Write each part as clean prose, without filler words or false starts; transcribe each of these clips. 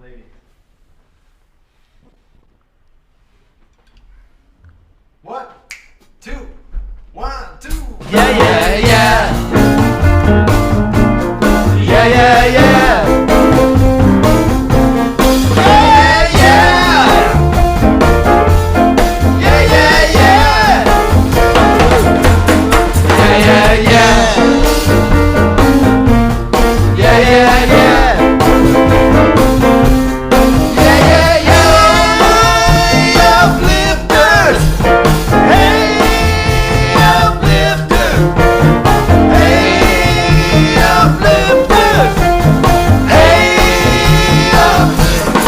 lady. 1, 2, 1, 2. Yeah, yeah, yeah. Yeah, yeah, yeah. Yeah, yeah. Yeah, yeah, yeah. Yeah, yeah, yeah. Yeah, yeah, yeah. Yeah, yeah, yeah. Uplifters. Hey, uplifters. Hey, uplifters. Hey, uplifters.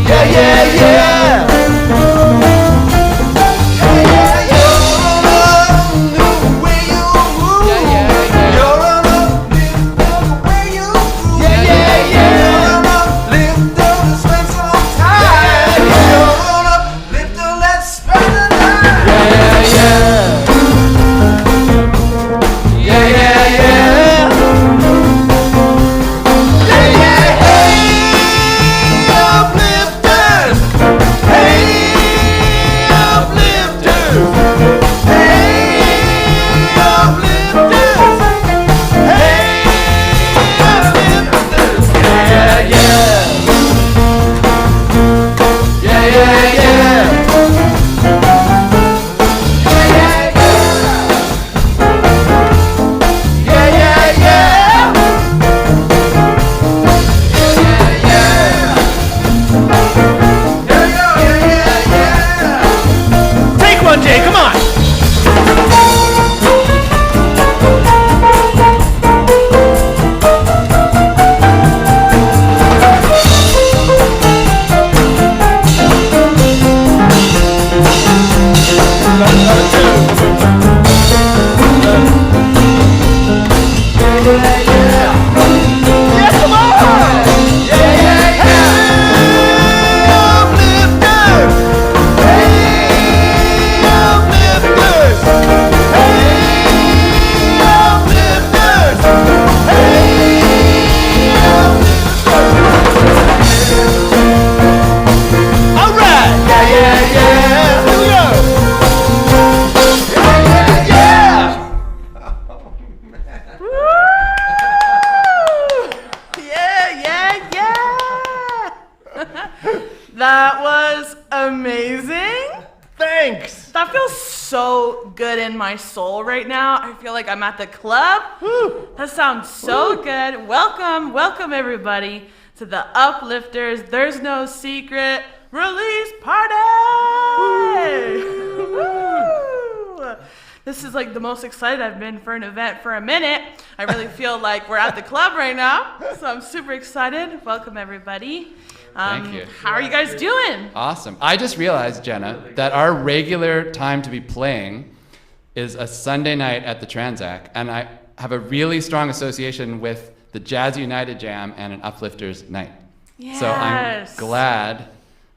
Yeah, yeah, yeah. That was amazing. Thanks. That feels so good in my soul right now. I feel like I'm at the club. Woo. That sounds so good. Welcome everybody to the Uplifters There's No Secret release party. Woo. This is like the most excited I've been for an event for a minute. I really feel like we're at the club right now, so I'm super excited. Welcome everybody. Thank you. How are you guys doing? Awesome. I just realized, Jenna, that our regular time to be playing is a Sunday night at the Transac, and I have a really strong association with the Jazz United Jam and an Uplifters night. Yes. So I'm glad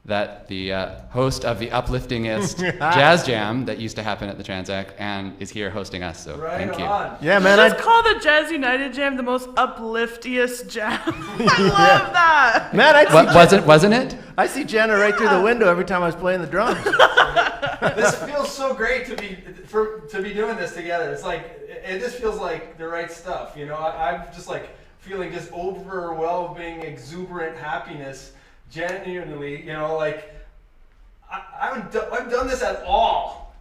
that the host of the upliftingest jazz jam that used to happen at the Transac and is here hosting us. So thank you. Yeah, man. Just call the Jazz United Jam the most upliftiest jam. I love that. Man, Wasn't it? I see Jenna right through the window every time I was playing the drums. This feels so great to be doing this together. It's like it just feels like the right stuff. You know, I'm just like feeling just overwhelming, exuberant happiness. Genuinely, you know, like I haven't done this at all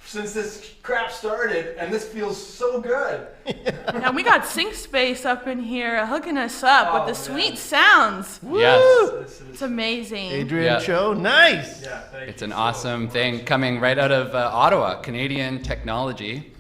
since this crap started, and this feels so good. Yeah, we got Sync Space up in here hooking us up with the sweet sounds. Yes. It's amazing. Adrian Cho, nice. Yeah, thank It's you an so awesome much. thing coming right out of Ottawa, Canadian technology,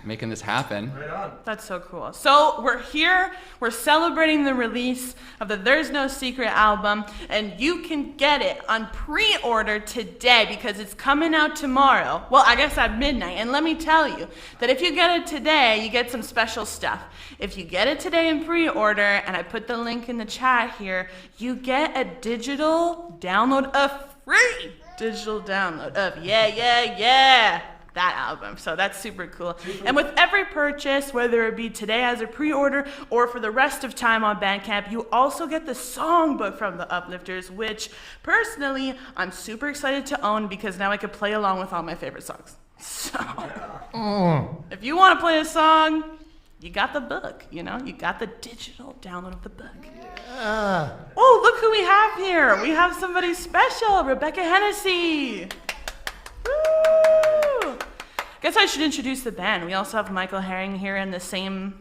making this happen. Right on. That's so cool. So we're here, we're celebrating the release of the There's No Secret album, and you can get it on pre-order today because it's coming out tomorrow. Well, I guess at midnight. And let me tell you that if you get it today, you get some special stuff. If you get it today in pre-order, and I put the link in the chat here, you get a digital download, a free digital download of that album. So that's super cool. And with every purchase, whether it be today as a pre-order or for the rest of time on Bandcamp, you also get the songbook from the Uplifters, which personally I'm super excited to own because now I can play along with all my favorite songs. So if you want to play a song, you got the book, you got the digital download of the book. Oh, look who we have here. We have somebody special, Rebecca Hennessy. Woo! Guess I should introduce the band. We also have Michael Herring here in the same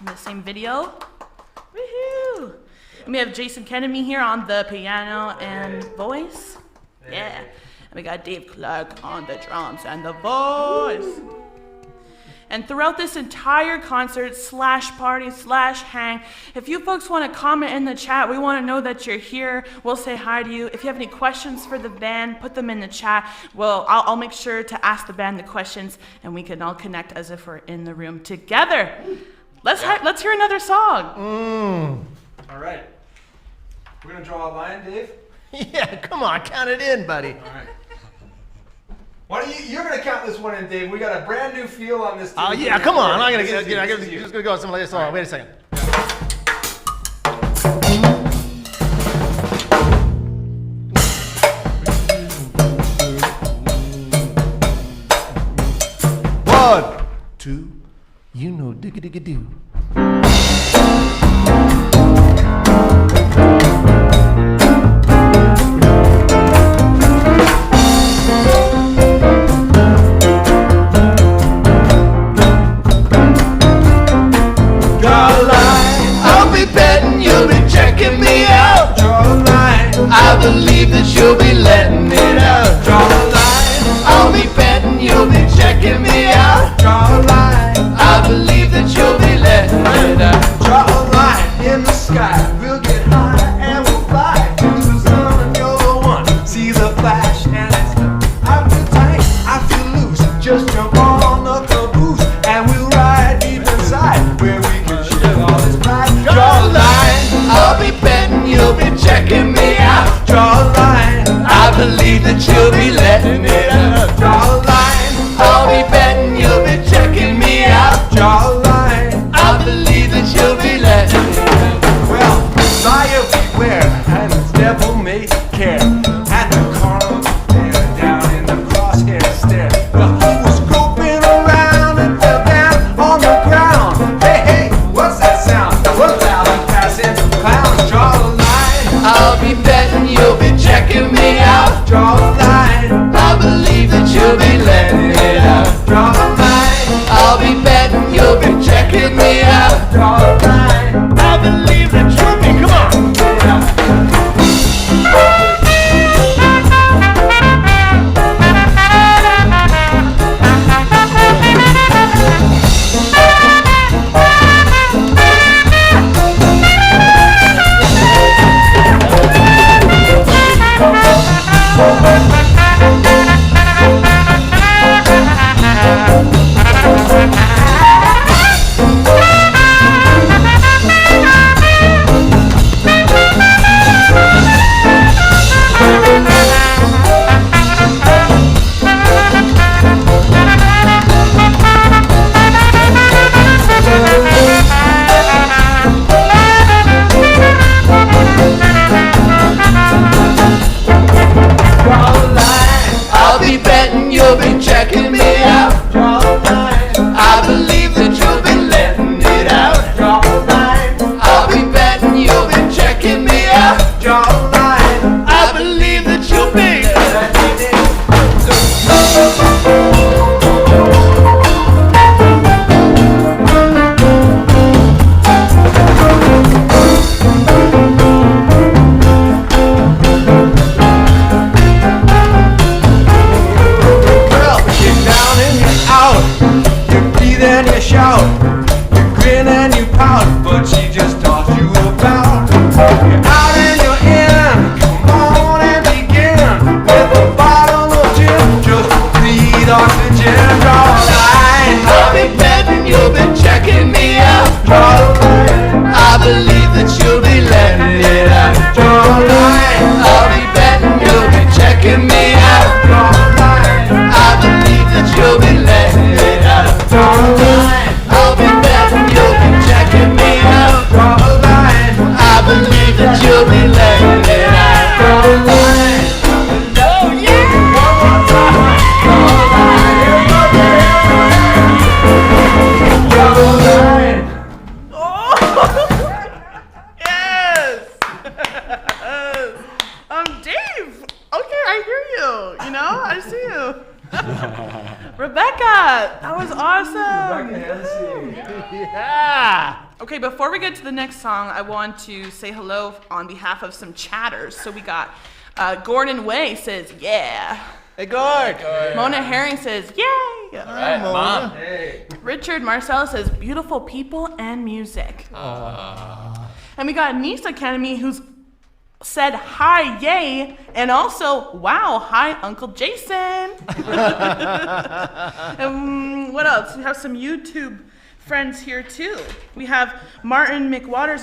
video. Woohoo! And we have Jason Kennedy here on the piano and voice. Yeah. And we got Dave Clark on the drums and the voice. And throughout this entire concert / party / hang, if you folks want to comment in the chat, we want to know that you're here. We'll say hi to you. If you have any questions for the band, put them in the chat. Well, I'll make sure to ask the band the questions, and we can all connect as if we're in the room together. Let's hear another song. All right. We're going to draw a line, Dave? Yeah, come on, count it in, buddy. All right. Why don't you're going to count this one in, Dave. We got a brand new feel on this. Oh, yeah, come on. I'm just going to go with some latest song. Wait a second. One, two, digga-digga-doo. I believe that you'll be letting it out. Draw a line. I'll be betting you'll be checking me out. Draw a line. I believe that you'll be letting it out. Draw a line in the sky. We'll get high and we'll fly to the sun and you're the one. See the flash and it's done. I feel tight, I feel loose. Just jump on the caboose and we'll ride deep inside where we can share all this pride. Draw a line. I'll be betting you'll be checking me out. Draw a line. I believe that you'll be letting it out. Draw a line. I'll be betting you'll be checking me out. Draw a line. I believe that you'll be letting it out. Well, buyer beware, and the devil may care. At the corner there, down in the crosshair stare. Well, he was groping around and fell down on the ground. Hey, hey, what's that sound? What's that? I'm passing clowns. Draw a line. I'll be betting you'll be checking me out. Draw a line. I believe You know, I see you. Rebecca, that was awesome. Yeah. Okay, before we get to the next song, I want to say hello on behalf of some chatters. So we got Gordon Way says, yeah. Hey, Gord. Mona Herring says, yay. All right, Mom. Hey. Richard Marcel says, beautiful people and music. And we got Nice Academy who's said hi, yay, and also, wow, hi, Uncle Jason. What else? We have some YouTube friends here too. We have Martin McWaters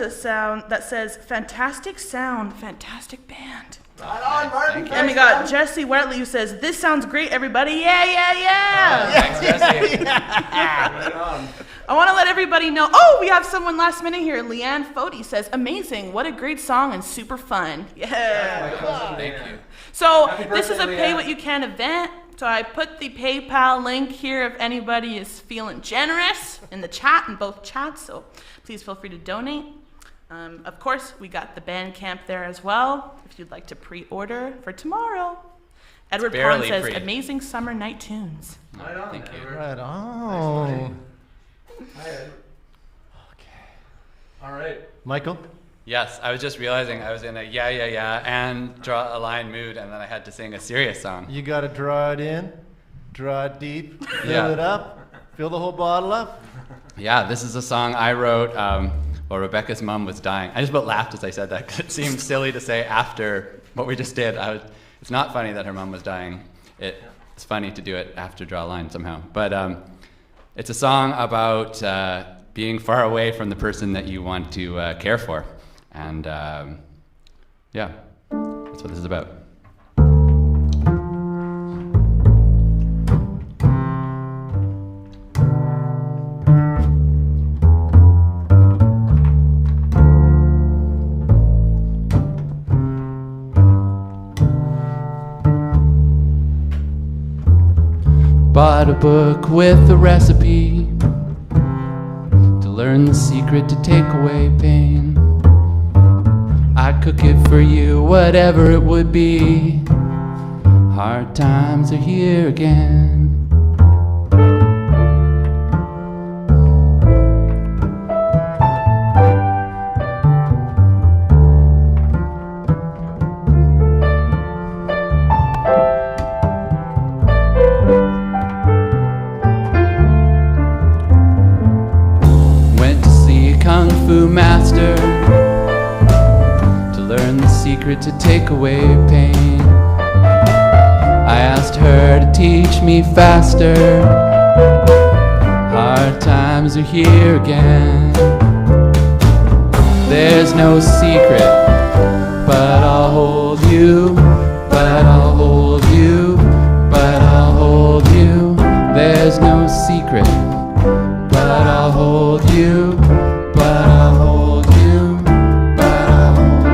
that says, fantastic sound, fantastic band. Right on, Martin. And we got Jesse Wetley who says, this sounds great, everybody. Yeah, yeah, yeah. Thanks, Jesse. Right on. I want to let everybody know. Oh, we have someone last minute here. Leanne Fody says, amazing. What a great song and super fun. Yeah. Thank you. So Happy this is a birthday, pay Leanne. what you can event. So I put the PayPal link here if anybody is feeling generous in the chat, in both chats. So please feel free to donate. Of course, we got the Bandcamp there as well, if you'd like to pre-order for tomorrow. Edward Pond barely says, free. amazing summer night tunes. Right on. Thank you. Edward. Right on. Hi, Edward. Okay. All right. Michael? Yes, I was just realizing I was in a yeah, and draw a line mood, and then I had to sing a serious song. You got to draw it in, draw it deep, fill Yeah. it up, fill the whole bottle up. Yeah, this is a song I wrote while Rebecca's mom was dying. I just about laughed as I said that because it seemed silly to say after what we just did. It's not funny that her mom was dying. It's funny to do it after Draw a Line somehow. But it's a song about being far away from the person that you want to care for. And yeah, that's what this is about. Bought a book with a recipe to learn the secret to take away pain. I'd cook it for you, whatever it would be. Hard times are here again. Went to see a kung fu master to learn the secret to take away pain. I asked her to teach me faster. Hard times are here again. There's no secret, but I'll hold you, but I'll hold you, but I'll hold you. There's no secret, but I'll hold you, but I'll hold you, but I'll hold you.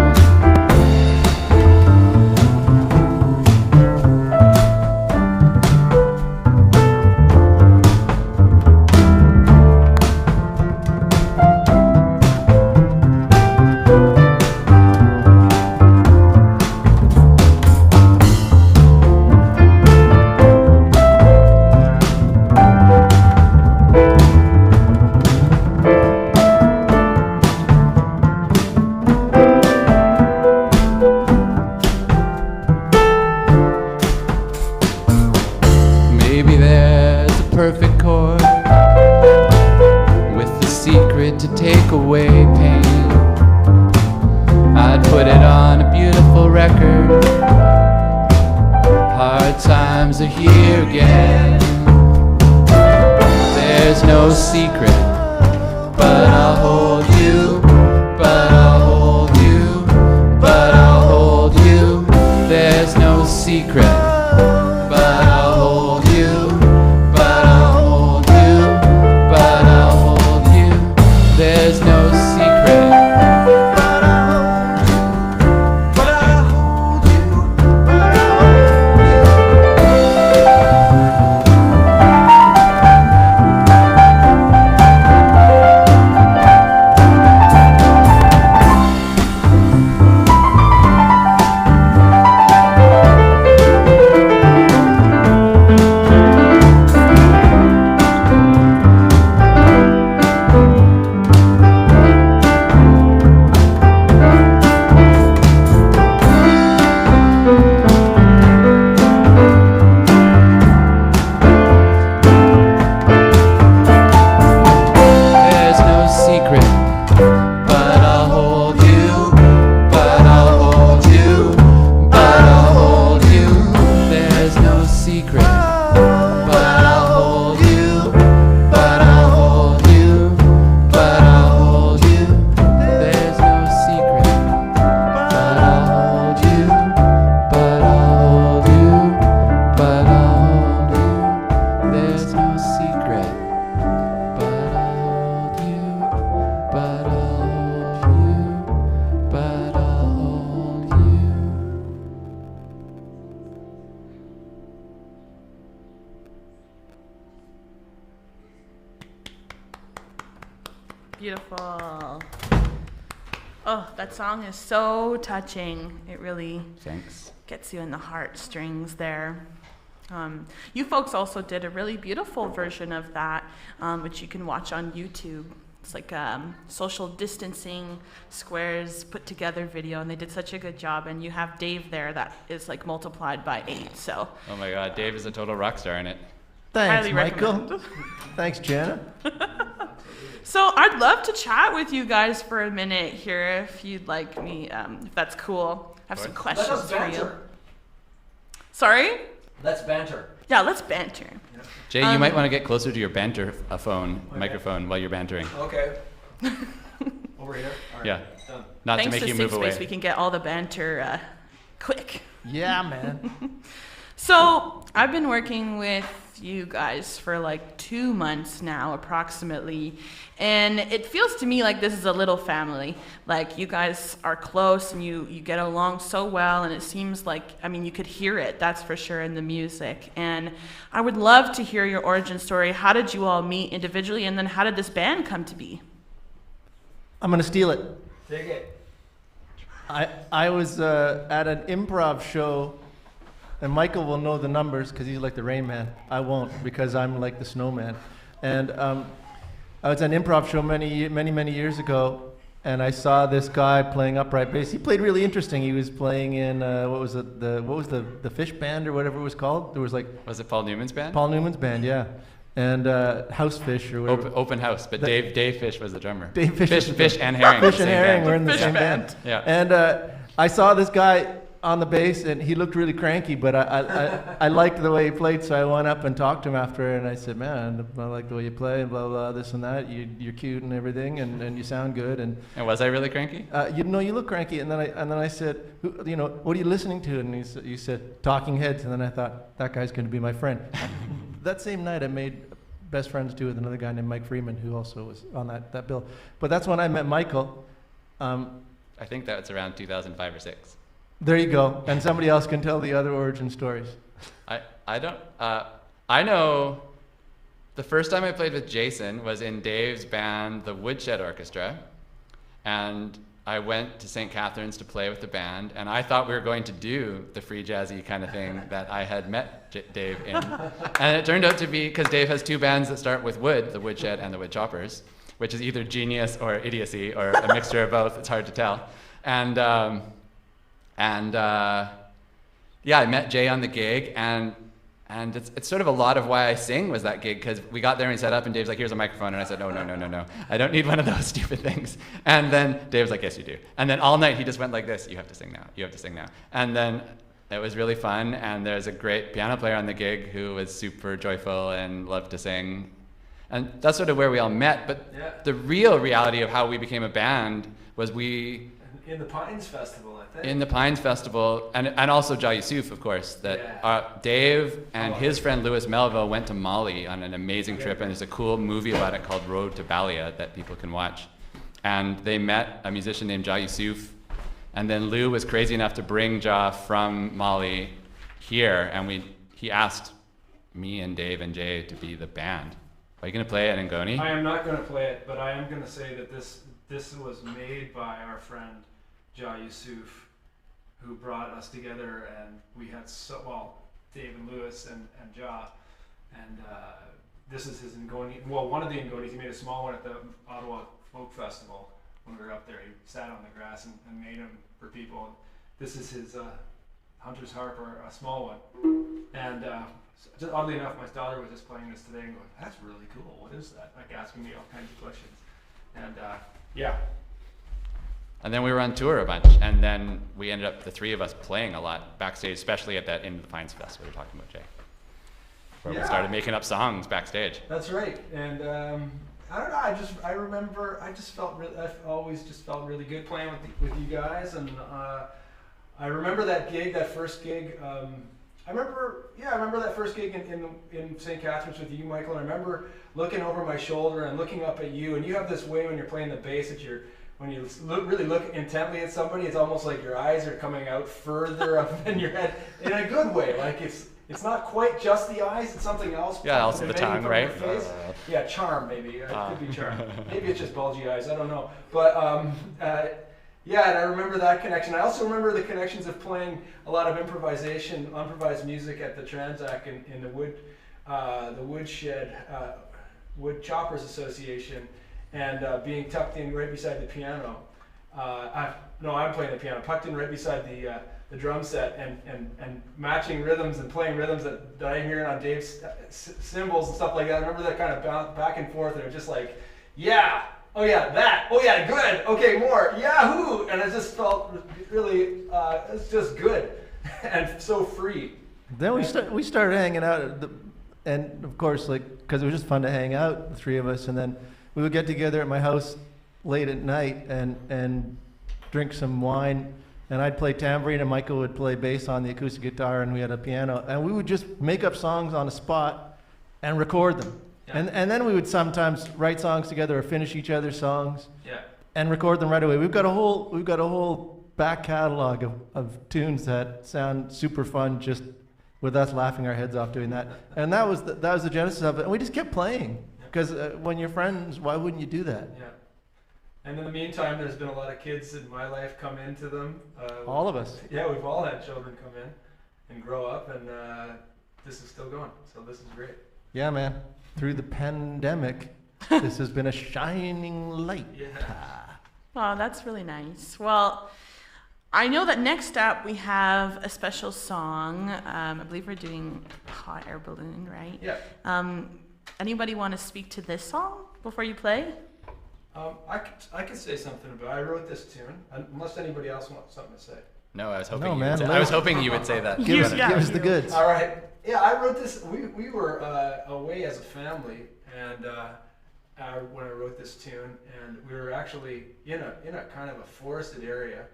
Maybe there's a perfect chord with the secret to take away pain. I'd put it on a beautiful record. Hard times are here again. There's no secret, but I'll hold you, but I'll hold you, but I'll hold you. There's no secret, but I'll hold you, but I'll hold you, but I'll hold you. There's no secret, but I'll hold you, but I'll hold you. secret, but I'll hold you, but I'll hold you, but I'll hold you. There's no secret, but I'll hold you, but I'll hold you, but I'll hold you. There's no secret, but I'll hold you, but I'll hold you, but I'll hold you. Beautiful. Oh, that song is so touching. It really Thanks. gets you in the heartstrings there. You folks also did a really beautiful version of that, which you can watch on YouTube. It's like social distancing squares put together video, and they did such a good job. And you have Dave there that is like multiplied by 8. So Oh my God, Dave is a total rock star in it. Thanks, highly Michael. recommend. Thanks, Jenna. So I'd love to chat with you guys for a minute here, if you'd like me, if that's cool. I have some course. Let questions us for you. banter. Sorry? Let's banter. Yeah, let's banter. Jay, you might want to get closer to your banter microphone while you're bantering. Okay. Over here. All right. Yeah. Done. Not Thanks to make you Safe move away. Space, we can get all the banter quick. Yeah, man. So I've been working with you guys for like 2 months now, approximately, and it feels to me like this is a little family. Like you guys are close and you get along so well, and it seems like, I mean, you could hear it, that's for sure, in the music. And I would love to hear your origin story. How did you all meet individually, and then how did this band come to be? I'm gonna steal it. Take it. I was at an improv show, and Michael will know the numbers because he's like the Rain Man. I won't because I'm like the Snowman. And I was at an improv show many years ago, and I saw this guy playing upright bass. He played really interesting. He was playing in what was the Fish Band or whatever it was called. There was like Was it Paul Newman's band? Paul Newman's band, yeah, and House Fish or whatever. Open House, but Dave Fish was the drummer. Dave Fish was the Fish and Herring. Fish the and same Herring band. were in the Fish same band. band. Yeah. And I saw this guy on the bass, and he looked really cranky, but I liked the way he played, so I went up and talked to him after, and I said, man, I like the way you play, and blah, blah, this and that. You're cute and everything, and you sound good. And was I really cranky? you look cranky. And then I said, what are you listening to? And you said, Talking Heads. And then I thought, that guy's going to be my friend. That same night, I made best friends too with another guy named Mike Freeman, who also was on that bill. But that's when I met Michael. I think that's around 2005 or 6. There you go. And somebody else can tell the other origin stories. I don't. I know. The first time I played with Jason was in Dave's band, the Woodshed Orchestra, and I went to St. Catharines to play with the band, and I thought we were going to do the free jazzy kind of thing that I had met Dave in, and it turned out to be, because Dave has 2 bands that start with wood, the Woodshed and the Wood Choppers, which is either genius or idiocy or a mixture of both. It's hard to tell, and yeah, I met Jay on the gig, and it's sort of a lot of why I sing was that gig, because we got there and he set up, and Dave's like, here's a microphone, and I said, no, I don't need one of those stupid things. And then Dave was like, yes, you do. And then all night he just went like this, you have to sing now. And then it was really fun, and there's a great piano player on the gig who was super joyful and loved to sing. And that's sort of where we all met, but Yeah. the real reality of how we became a band was In the Pines Festival, I think. in the Pines Festival, and also Jah Yusuf, of course, that Dave and his friend Louis Melville went to Mali on an amazing trip, and there's a cool movie about it called Road to Balia that people can watch. And they met a musician named Jah Yusuf, and then Lou was crazy enough to bring Jah from Mali here, and he asked me and Dave and Jay to be the band. Are you going to play it in Ngoni? I am not going to play it, but I am going to say that this was made by our friend Jah Yusuf, who brought us together, and we had Dave and Lewis and Jah, and this is his Ngoni. Well, one of the Ngonis, he made a small one at the Ottawa Folk Festival when we were up there. He sat on the grass and made them for people. This is his Hunter's Harp, or a small one, and just oddly enough, my daughter was just playing this today and going, "That's really cool. What is that?" Like asking me all kinds of questions, and yeah. And then we were on tour a bunch, and then we ended up, the 3 of us, playing a lot backstage, especially at that In the Pines Fest we were talking about, Jay. where we Yeah. started making up songs backstage. That's right. And I don't know. I remember. I just felt really. I've always just felt really good playing with you guys. And I remember that gig, that first gig. I remember that first gig in St. Catharines with you, Michael. And I remember looking over my shoulder and looking up at you. And you have this way when you're playing the bass that when you really look intently at somebody, it's almost like your eyes are coming out further up in your head in a good way. Like it's not quite just the eyes; it's something else. Yeah, also the maybe tongue, from right? your face. Yeah, charm maybe. It could be charm. Maybe it's just bulgy eyes. I don't know. But yeah, and I remember that connection. I also remember the connections of playing a lot of improvised music at the Transac in the Woodshed Wood Choppers Association, and being tucked in right beside the piano. I'm playing the piano, tucked in right beside the drum set, and matching rhythms and playing rhythms that I'm hearing on Dave's cymbals and stuff like that. I remember that kind of back and forth, and it was just like, yeah, oh yeah, that, oh yeah, good, okay, more, yahoo! And it just felt really, it's just good and so free. Then we started hanging out, and of course, like, because it was just fun to hang out, the three of us, and then we would get together at my house late at night and drink some wine, and I'd play tambourine and Michael would play bass on the acoustic guitar, and we had a piano, and we would just make up songs on the spot and record them. Yeah. And then we would sometimes write songs together or finish each other's songs. Yeah. And record them right away. We've got a whole back catalog of tunes that sound super fun just with us laughing our heads off doing that. And that was the genesis of it. And we just kept playing. Because when you're friends, why wouldn't you do that? Yeah. And in the meantime, there's been a lot of kids in my life come into them. All of us. Yeah, we've all had children come in and grow up, and this is still going. So this is great. Yeah, man. Through the pandemic, this has been a shining light. Yeah. Oh, that's really nice. Well, I know that next up we have a special song. I believe we're doing Hot Air Balloon, right? Yeah. Anybody want to speak to this song before you play? I could say something about it. I wrote this tune, unless anybody else wants something to say. No, I was hoping No, you man, would say, I was hoping you would say that. Give us the goods. All right. Yeah, I wrote this. We were away as a family, and when I wrote this tune, and we were actually in a kind of a forested area,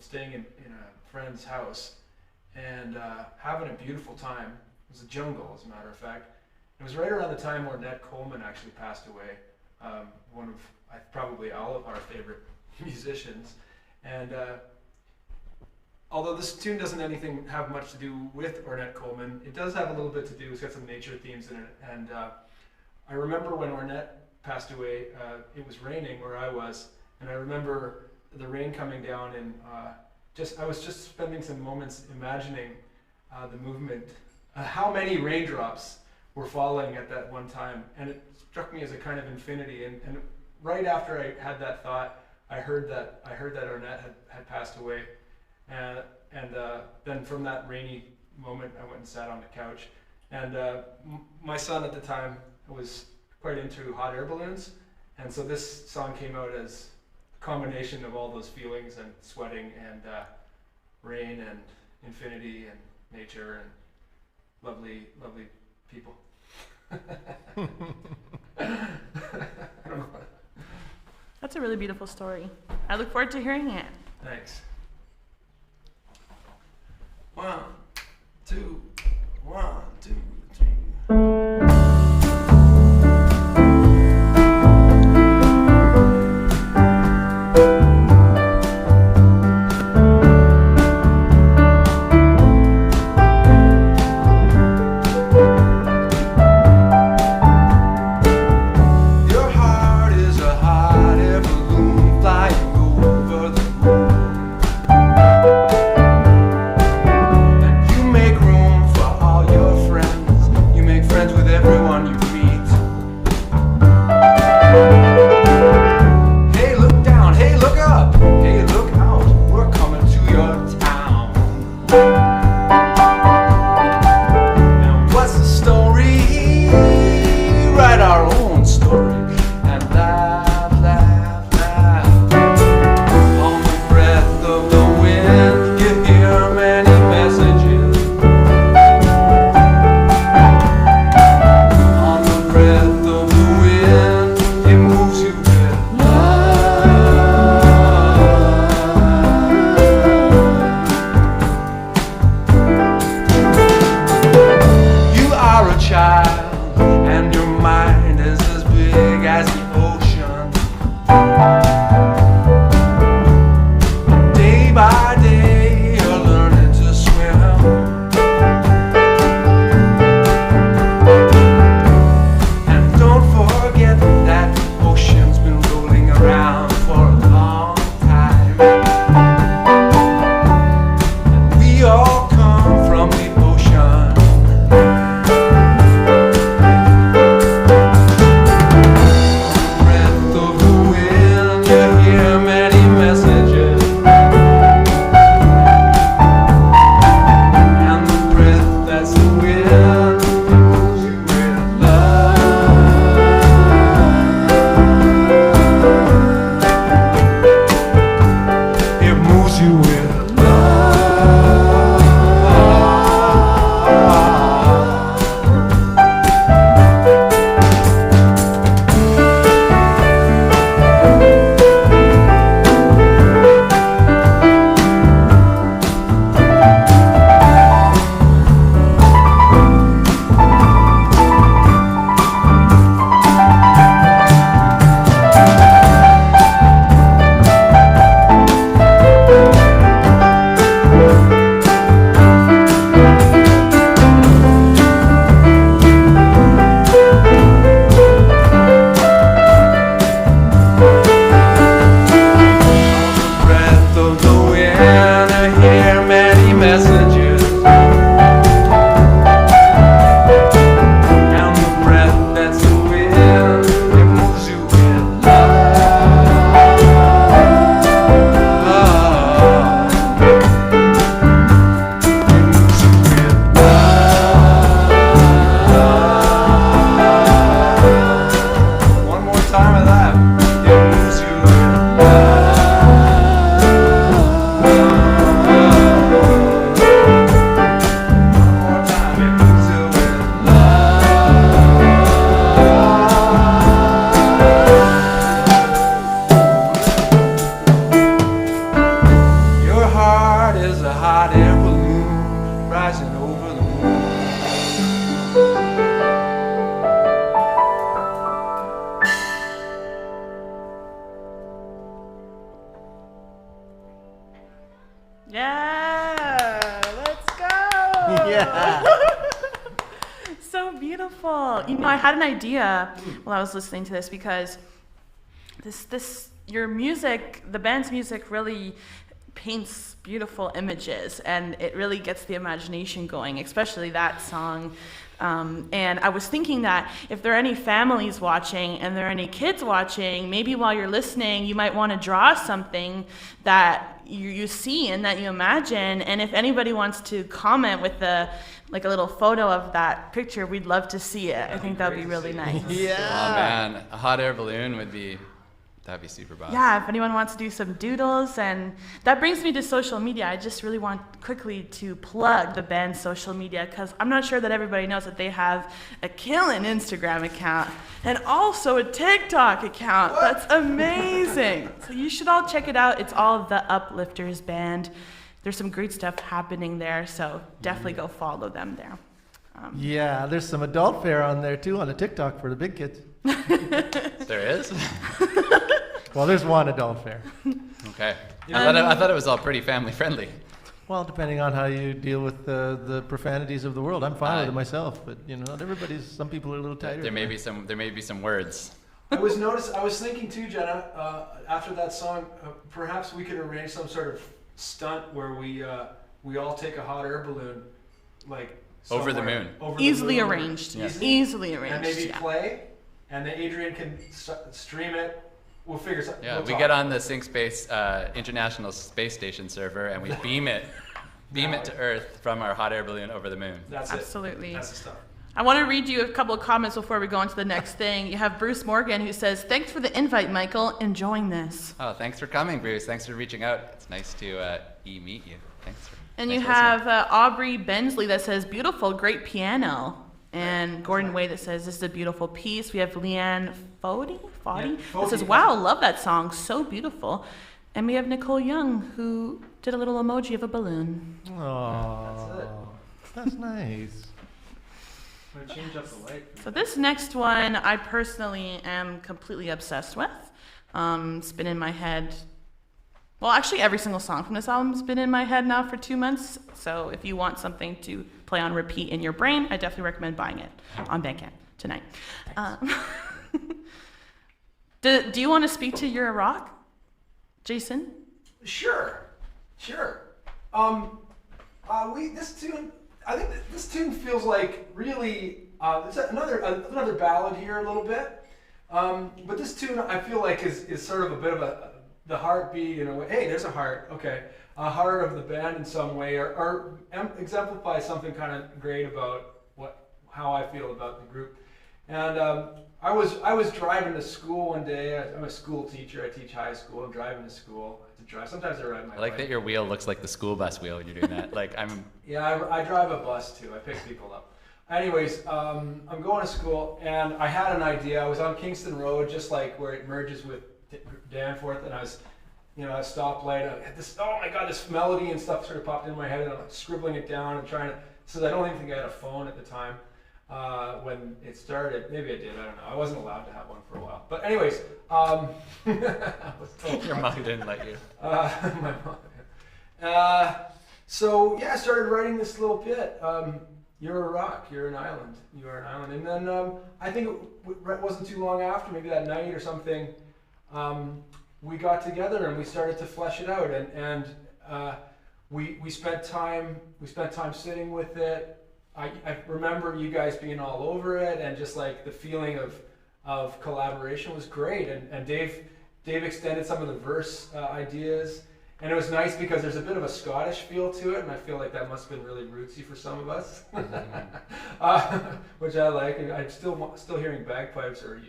staying in a friend's house, and having a beautiful time. It was a jungle, as a matter of fact. It was right around the time where Ned Coleman actually passed away, one of probably all of our favorite musicians. And although this tune doesn't have much to do with Ornette Coleman, it does have a little bit to do. It's got some nature themes in it. And I remember when Ornette passed away, it was raining where I was, and I remember the rain coming down, and I was just spending some moments imagining the movement, how many raindrops were falling at that one time, and it struck me as a kind of infinity. And right after I had that thought, I heard that Ornette had passed away, and then from that rainy moment, I went and sat on the couch, and my son at the time was quite into hot air balloons, and so this song came out as a combination of all those feelings, and sweating, and rain, and infinity, and nature, and lovely people. That's a really beautiful story. I look forward to hearing it. Thanks. 1, 2, 1, 2, 3. Room beautiful. You know, I had an idea while I was listening to this because your music, the band's music really paints beautiful images and it really gets the imagination going, especially that song. And I was thinking that if there are any families watching and there are any kids watching, maybe while you're listening, you might want to draw something that you see and that you imagine. And if anybody wants to comment with a little photo of that picture, we'd love to see it. I think that would be really nice. Yeah. Oh man, a hot air balloon that'd be super bomb. Yeah, if anyone wants to do some doodles. And that brings me to social media. I just really want quickly to plug the band's social media because I'm not sure that everybody knows that they have a killing Instagram account and also a TikTok account. What? That's amazing. So you should all check it out. It's all the Uplifters band. There's some great stuff happening there, so definitely go follow them there. Yeah, there's some adult fare on there too on the TikTok for the big kids. There is? Well, there's one adult fare. Okay. I thought it was all pretty family friendly. Well, depending on how you deal with the profanities of the world, I'm fine with it myself. But you know, not everybody's. Some people are a little tighter. There may be some words. I was thinking too, Jenna, after that song, perhaps we could arrange some sort of stunt where we all take a hot air balloon, like over the moon. Easily arranged. Yes. Easily arranged. And maybe play, and then Adrian can stream it. We'll figure something. Yeah, we'll we talk. get on the SyncSpace International Space Station server and we beam it to Earth from our hot air balloon over the moon. That's Absolutely. it. That's the stuff. I want to read you a couple of comments before we go on to the next thing. You have Bruce Morgan who says, "Thanks for the invite, Michael. Enjoying this." Oh, thanks for coming, Bruce. Thanks for reaching out. It's nice to meet you. Thanks for. And you thanks for have Aubrey Bensley that says, "Beautiful, great piano." And Gordon Way that says, "This is a beautiful piece." We have Leanne Fody that says, "Wow, love that song, so beautiful." And we have Nicole Young who did a little emoji of a balloon. Oh, that's nice. I'm gonna change up the light. So this next one, I personally am completely obsessed with. It's been in my head. Well, actually, every single song from this album has been in my head now for 2 months. So if you want something to play on repeat in your brain, I definitely recommend buying it on Bandcamp tonight. Do you want to speak to You're a Rock, Jason? Sure. I think this tune feels like really. It's another ballad here a little bit. But this tune I feel like is sort of a bit of the heartbeat in a way. Hey, there's a heart. Okay, a heart of the band in some way, or exemplify something kind of great about how I feel about the group. And I was driving to school one day. I'm a school teacher. I teach high school. I'm driving to school to drive. Sometimes I ride my bike. I like that your wheel looks like the school bus wheel when you're doing that. Yeah, I drive a bus too. I pick people up. Anyways, I'm going to school, and I had an idea. I was on Kingston Road, just like where it merges with Danforth, and I was, at a stoplight. I had this, oh my God, this melody and stuff sort of popped into my head, and I'm like scribbling it down and trying to. So I don't even think I had a phone at the time when it started. Maybe I did. I don't know. I wasn't allowed to have one for a while. But anyways, I was told your mom didn't let you. My mom. So yeah, I started writing this little bit. You're a rock, you're an island, you are an island. And then I think it wasn't too long after, maybe that night or something, we got together and we started to flesh it out. And we spent time sitting with it. I remember you guys being all over it, and just like the feeling of collaboration was great. And Dave extended some of the verse ideas. And it was nice because there's a bit of a Scottish feel to it, and I feel like that must have been really rootsy for some of us, which I like. And I'm still hearing bagpipes or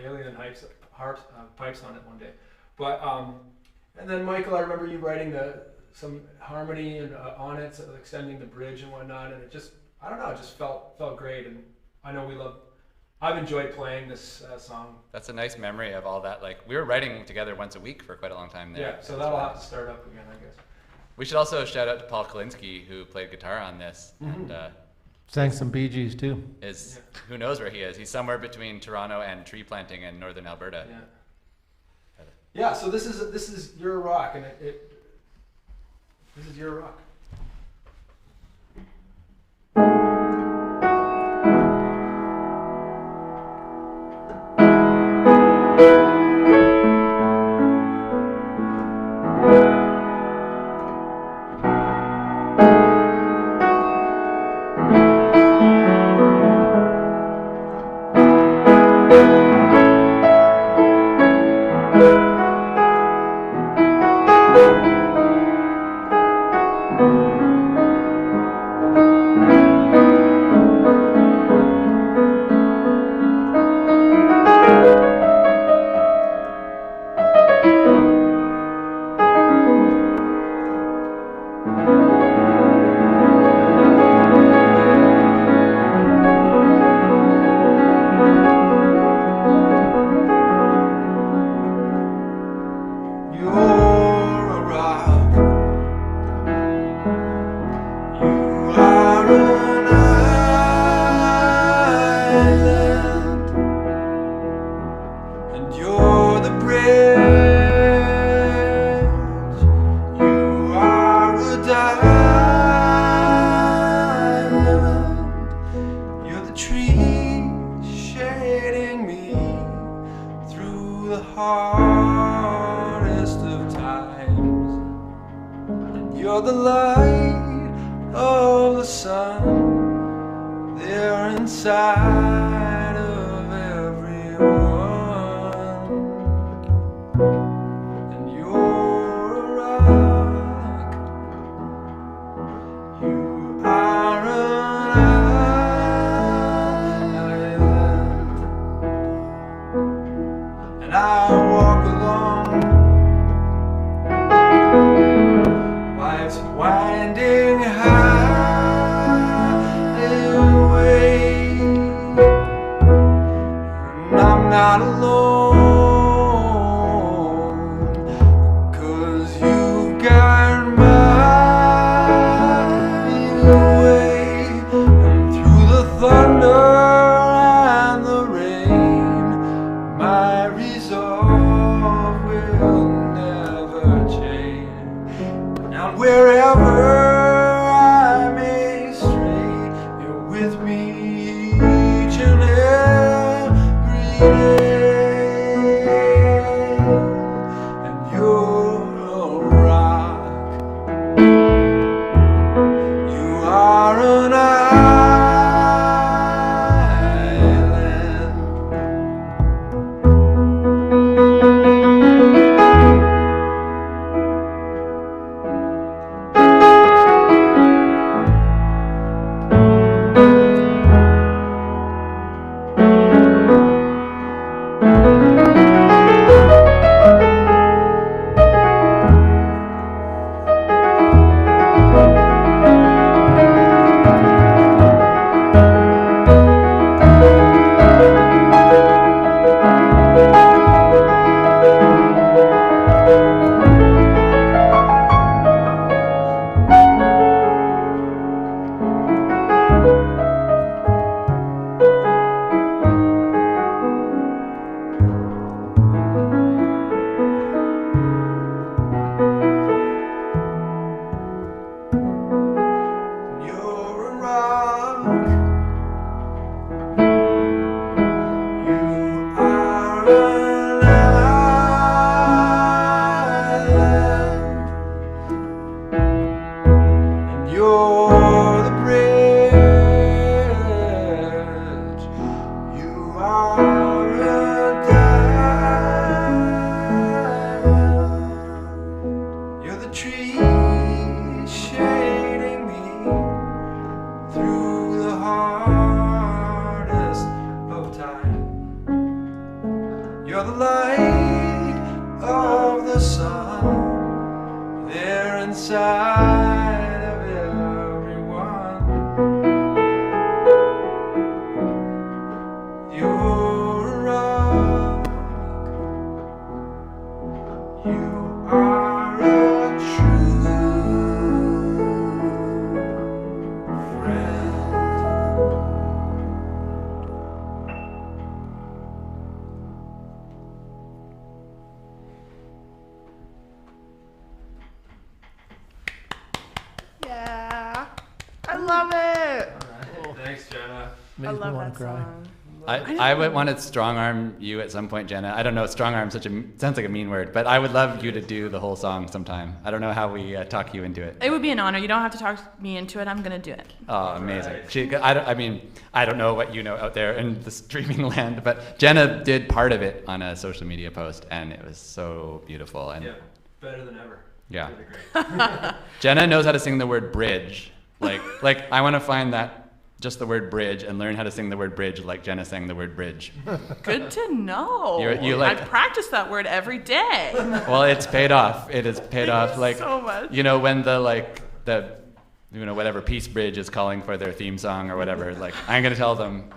alien pipes on it one day. But and then Michael, I remember you writing some harmony and on it, so extending the bridge and whatnot, and it just felt great. And I know I've enjoyed playing this song. That's a nice memory of all that. Like, we were writing together once a week for quite a long time there. Yeah, so that'll have to start up again, I guess. We should also shout out to Paul Kalinsky, who played guitar on this. Mm-hmm. And sang some Bee Gees too. Who knows where he is? He's somewhere between Toronto and tree planting in northern Alberta. Yeah. Yeah. So this is You're a Rock, and this is You're a Rock. trees shading me through the hardest of times. And you're the light of the sun, they're inside of everyone. And you're a rock, you are an island, and I walk along life's winding highway, and I'm not alone, 'cause you guide my way, and through the thunder and the rain, my resolve will never change. Now wherever I may stray, you're with me each and every day. And you're a rock, you are an island. You're a rock, you are an island, and you're the bridge, you are a diamond, you're the tree shading me through the hardest of time. You're the light of the sun, they're inside of everyone. You're a rock, you are a true friend. Yeah. I love it. Thanks, Jenna. Makes I me love want that to cry. song. I would want to strong arm you at some point, Jenna. I don't know, strong arm sounds like a mean word, but I would love you to do the whole song sometime. I don't know how we talk you into it. It would be an honor. You don't have to talk me into it. I'm going to do it. Oh, amazing. I don't know what you know out there in the streaming land, but Jenna did part of it on a social media post, and it was so beautiful. And Yeah, better than ever. Yeah. Really great. Jenna knows how to sing the word bridge. Like I want to find that, just the word bridge, and learn how to sing the word bridge like Jenna sang the word bridge. Good to know. I practice that word every day. Well, it's paid off. It has paid off. Like, so much. you know, when whatever Peace Bridge is calling for their theme song or whatever, like, I'm going to tell them,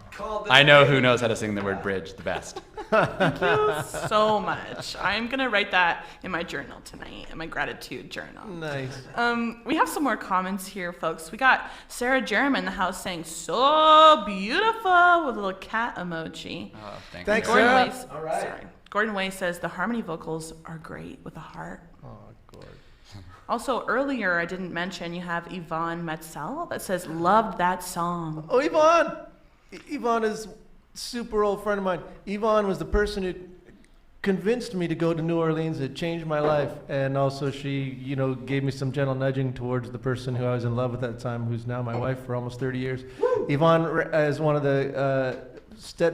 I know who knows how to sing the word bridge the best. Thank you so much. I'm going to write that in my journal tonight, in my gratitude journal. Nice. We have some more comments here, folks. We got Sarah Jeremy in the house saying, so beautiful, with a little cat emoji. Oh, Thanks, Gordon Sarah. Way, All right. sorry. Gordon Way says, the harmony vocals are great with a heart. Oh, Gord. Also, earlier, I didn't mention, you have Yvonne Metzel that says, loved that song. Oh, Yvonne! Yvonne is super old friend of mine. Yvonne was the person who convinced me to go to New Orleans. It changed my life, and also she, gave me some gentle nudging towards the person who I was in love with at the time, who's now my wife for almost 30 years. Yvonne is one of the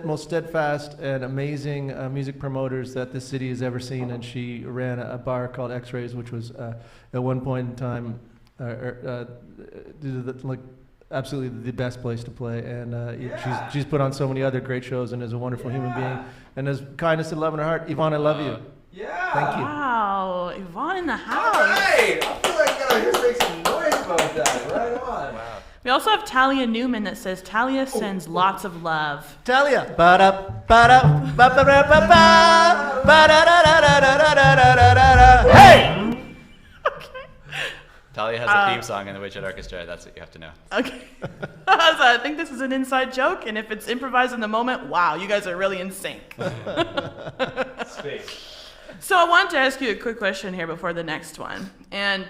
most steadfast and amazing music promoters that this city has ever seen, and she ran a bar called X-Rays, which was at one point in time absolutely the best place to play, and she's put on so many other great shows and is a wonderful human being and has kindness and love in her heart. Yvonne, I love you. Yeah. Thank you. Wow, Yvonne in the house. All right. I feel like I gotta just make some noise about that. Right on. Wow. We also have Talia Newman that says, Talia sends lots of love. Talia. Hey! Talia has a theme song in the Widget Orchestra. That's what you have to know. Okay. So I think this is an inside joke, and if it's improvised in the moment, wow, you guys are really in sync. Space. So I wanted to ask you a quick question here before the next one. And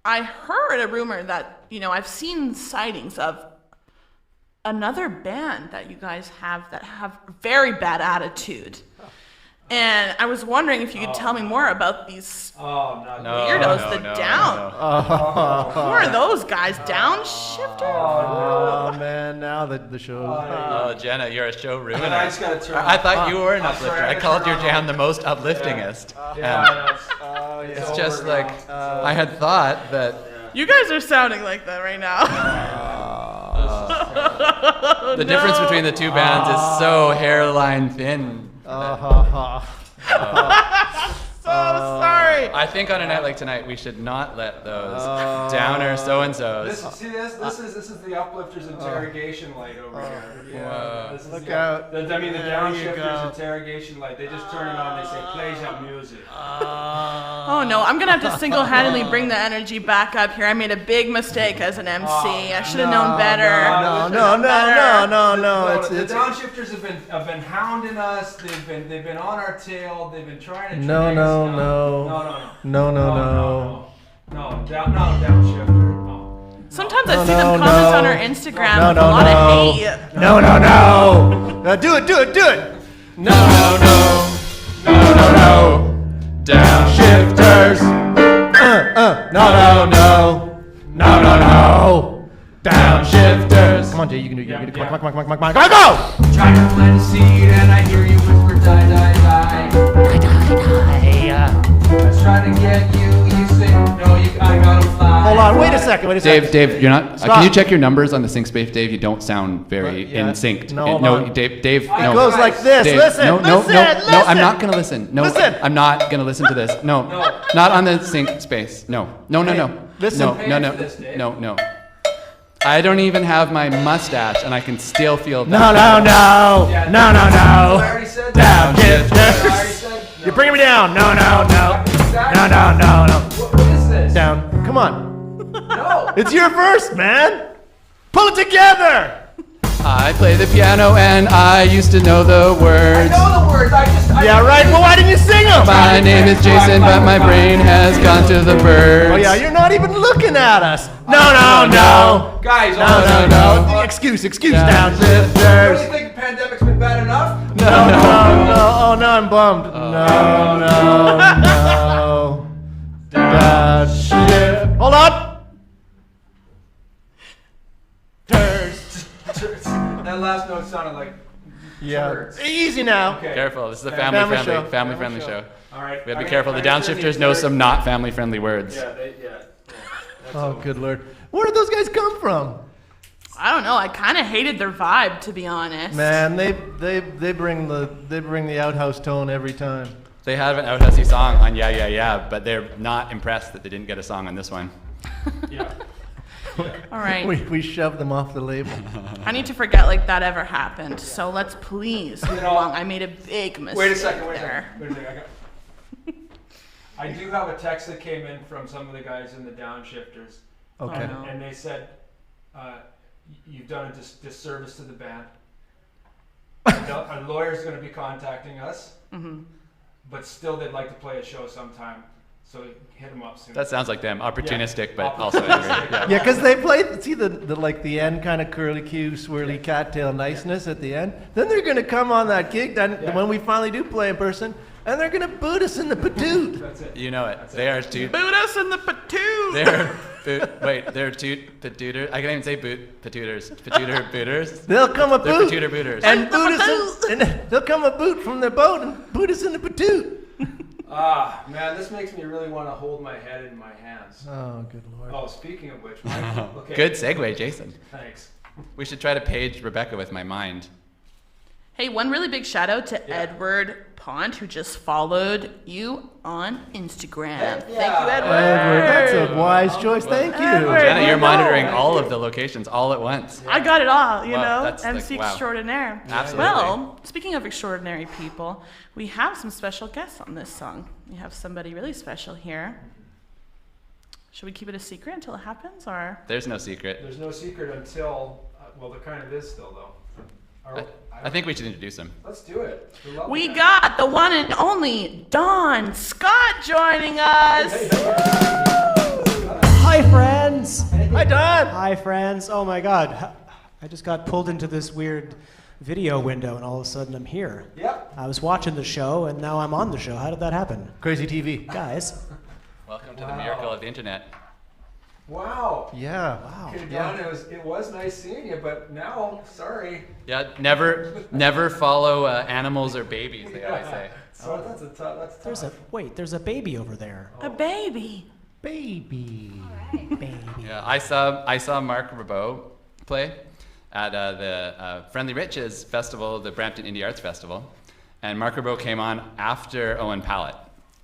I heard a rumor that, I've seen sightings of another band that you guys have that have very bad attitude. And I was wondering if you could tell me more about these weirdos, Down. Who are those guys? Downshifters? Oh, man, now the show. Oh, Jenna, you're a show ruiner. I just gotta turn I thought you were an I'm uplifter. sorry, I I gotta called turn your on jam the- the most upliftingest. It's It's just over like, now. I had thought that You guys are sounding like that right now. the difference between the two bands is so hairline thin. So sorry. I think on a night like tonight, we should not let those downer so-and-sos. This is the Uplifters interrogation light over here. Yeah. Whoa. This is Look the, out. The There you Downshifters go. interrogation light. They just turn it on. They say, play some music. Oh no, I'm gonna have to single-handedly bring the energy back up here. I made a big mistake as an MC. I should have known better. No. The It's Downshifters have been hounding us. They've been on our tail. They've been trying to No. Downshifter. No. Sometimes I see them comment on our Instagram with a lot of hate. No. Do it. No. Downshifters. No. Downshifters. Come on, Jay, you can do it. Yeah. Come on, go! Trying to plant a seed and I hear you whisper die, die, die. I was trying to get you, you say, no, I gotta fly. Hold on, wait a second. Dave, you're not. Stop. Can you check your numbers on the sync space, Dave? You don't sound very Yeah. in sync. No, hold on. Dave, It no. goes like this. Dave, Listen. no, I'm not gonna listen. No, Listen. I'm not gonna listen to this. No, not on the sync space. No. Listen. No. I don't even have my mustache, and I can still feel that. No. I already said that. Downshifters. You're bringing me down. No. What is this? Down. Come on. No. It's your verse, man. Pull it together. I play the piano, and I used to know the I words. know the words. Yeah, right. Well, why didn't you sing them? My name is Jason, but my brain has gone to the birds. Oh yeah, you're not even looking at us. No. Guys, No. Excuse, Don't you Downshifters. think the pandemic's been bad enough? No. Oh, no, I'm bummed. No. Downshift. Hold on. That last note sounded like turds. Easy now. Okay. Careful, this is a Family family show. friendly show. All right. We have to be careful. The Downshifters know some not family friendly words. Yeah. Oh, good lord. Where did those guys come from? I don't know. I kind of hated their vibe, to be honest. Man, they bring the outhouse tone every time. They have an outhousey song on Yeah, but they're not impressed that they didn't get a song on this one. Yeah. All right. We shoved them off the label. I need to forget like that ever happened. So let's please move along. I made a big mistake. Wait a second. there. I do have a text that came in from some of the guys in the Downshifters. Okay. no. And they said, you've done a disservice to the band. A lawyer's going to be contacting us, but still they'd like to play a show sometime. So hit them up soon. That sounds like them. Opportunistic, but also angry. Yeah. Yeah, because they play, see the end kind of curly Q, swirly cattail niceness at the end. Then they're going to come on that gig then when we finally do play in person, and they're going to boot us in the patoot. That's it. You know it. They are two. Boot us in the patoot. They're patooters. I can't even say patooters. Patooter booters. They'll come a They're boot patooter booters. and boot us in, and they'll come a boot from their boat and boot us in the patoot. Ah, man, this makes me really want to hold my head in my hands. Oh, good Lord. Oh, speaking of which, Mike, okay. Good segue, Jason. Thanks. We should try to page Rebecca with my mind. Hey, one really big shout out to Edward Pont, who just followed you on Instagram. Thank you, Edward. Edward, that's a wise choice. Thank you. Edward. Jenna, you're no. monitoring all of the locations all at once. I got it all, you Wow, know? that's like, MC wow. extraordinaire. Absolutely. Well, speaking of extraordinary people, we have some special guests on this song. We have somebody really special here. Should we keep it a secret until it happens, or? There's no secret. There's no secret until, well, there kind of is still, though. I think we should introduce him. Let's do it. love We that. got the one and only Don Scott joining us. Hi, friends. Hi, Don. Hi, friends. Oh my God, I just got pulled into this weird video window, and all of a sudden I'm here. Yep. I was watching the show, and now I'm on the show. How did that happen, Crazy TV. guys? Welcome to the miracle of the internet. Wow. Yeah. Wow. Okay, Don, it was nice seeing you, but now, sorry. Yeah, never follow animals or babies, they always say. So that's a tough. That's tough. There's a baby over there. A baby. Baby. Baby. Yeah, I saw Mark Ribot play at the Friendly Riches Festival, the Brampton Indie Arts Festival, and Mark Ribot came on after Owen Pallett,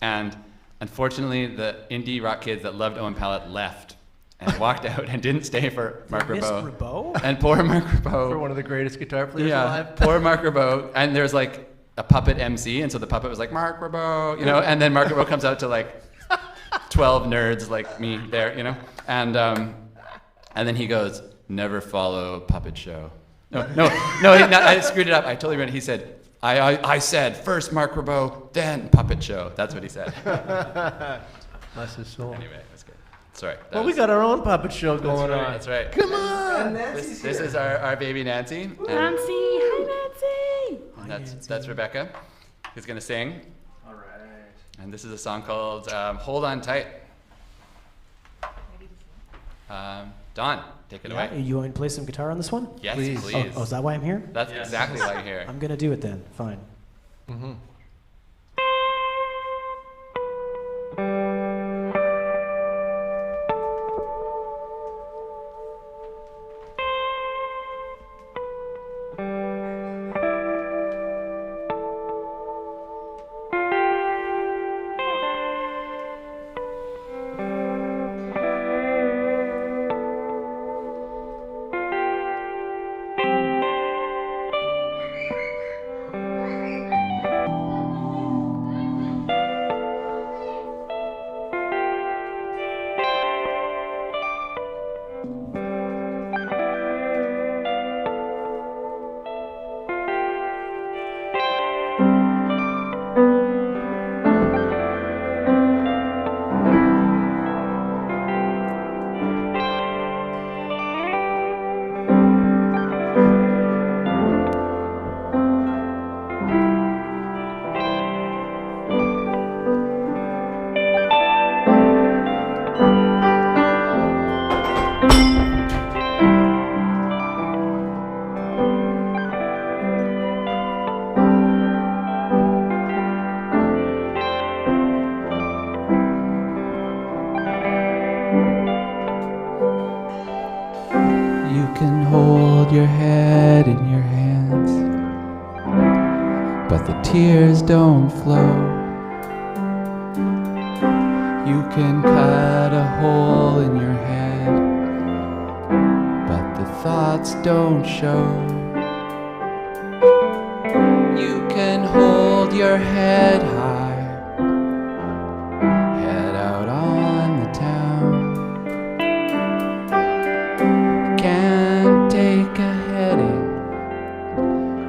and unfortunately the indie rock kids that loved Owen Pallett left and walked out and didn't stay for Mark Miss Ribot. Ribot? And poor Mark For Ribot. one of the greatest guitar players Yeah, alive. poor Mark Ribot. And there's like a puppet MC, and so the puppet was like, Mark Ribot, you know, and then Mark Ribot comes out to like 12 nerds like me there, you know, and then he goes, never follow a puppet show. No, I screwed it up. I totally read it. He said, I said first Mark Ribot, then puppet show. That's what he said. Bless his soul. Anyway, that's good. Sorry. that Well, we was- got our own puppet show going right. on. That's right. Come on. And Nancy's This here. is our baby Nancy. And Nancy. Hi, Nancy. that's Rebecca, who's gonna sing. All right. And this is a song called Hold On Tight. Don, take it Yeah, away. you want me to play some guitar on this one? Yes, Please. please. Oh, is that why I'm here? That's exactly why you're here. I'm gonna do it then. Fine. Mm-hmm. You can hold your head in your hands, but the tears don't flow. You can cut a hole in your head, but the thoughts don't show. You can hold your head high, head out on the town. Can't take a heading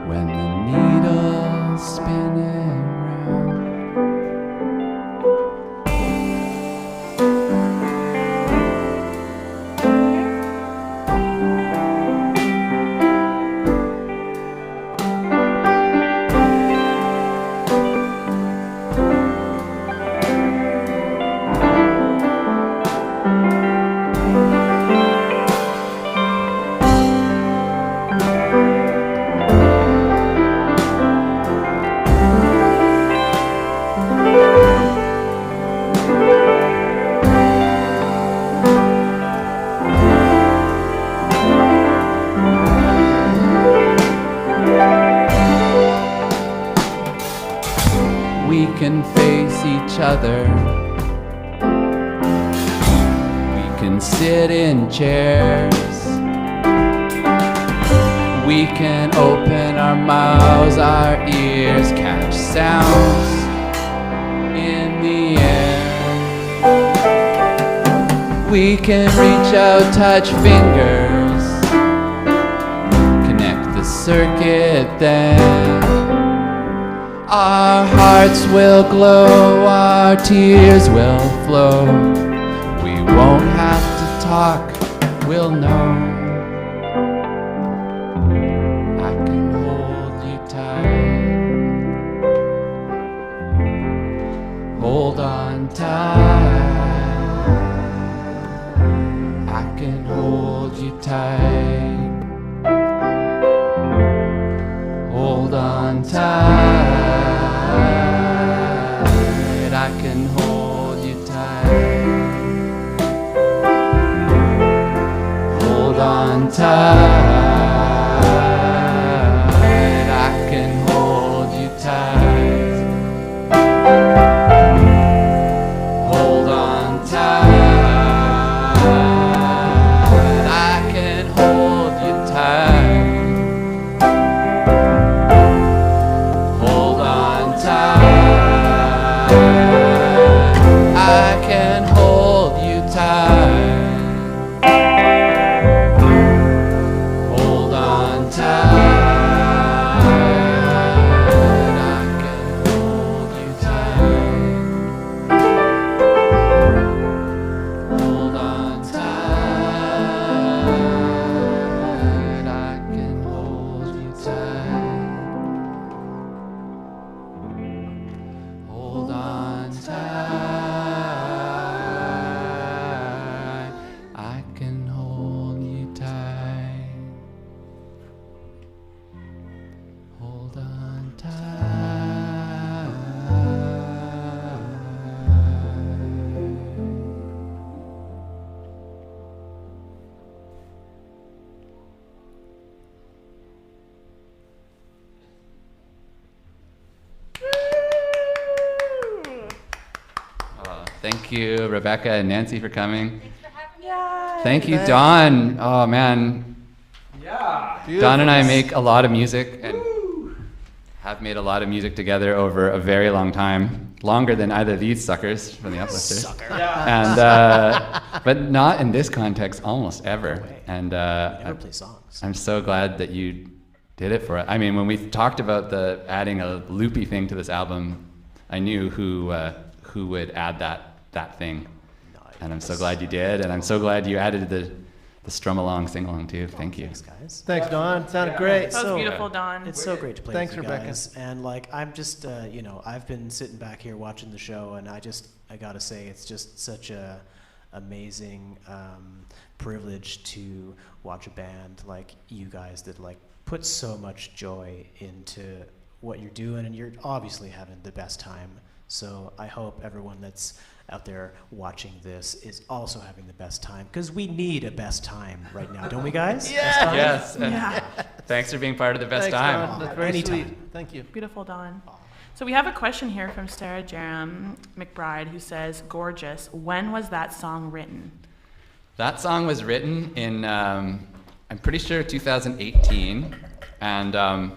when the needle's spinning round. can face each other. We can sit in chairs. We can open our mouths, our ears, catch sounds in the air. We can reach out, touch fingers, connect the circuit then. Our hearts will glow, our tears will flow. We won't have to talk, we'll know. I can hold you tight. Hold on tight. I can hold you tight. Hold on tight. I can hold you tight. Hold on tight. I can hold you tight. Hold on tight. I can hold you tight. Hold on tight. I can hold you tight. Hold on tight. I can hold you tight. Hold on tight. I can hold you tight. Hold on tight. I can hold you tight. Hold on Thank you, Rebecca and Nancy, for coming. Thank you, Don. Oh, man. Yeah. Don and I make a lot of music and have made a lot of music together over a very long time, longer than either of these suckers from the Uplifters. Yeah. And but not in this context almost ever. And Never play songs. I'm so glad that you did it for us. I mean, when we talked about the adding a loopy thing to this album, I knew who would add that thing. And I'm so glad you did, and I'm so glad you added the strum along, sing along too. Thank you. Thanks, guys. Thanks, Don. Sounded great. That was So- beautiful, Don. It's so great to play Thanks, with you Rebecca. guys. And like, I'm just, I've been sitting back here watching the show, and I gotta say, it's just such a amazing privilege to watch a band like you guys that like put so much joy into what you're doing, and you're obviously having the best time. So I hope everyone that's out there watching this is also having the best time, because we need a best time right now, don't we, guys? Best time? Yes. and Yeah. Thanks for being part of the best Thanks, time. Don. That's very Anytime. sweet. Thank you. Beautiful, Don. So we have a question here from Sarah Jerem McBride, who says, "Gorgeous. When was that song written?" That song was written in, I'm pretty sure 2018, and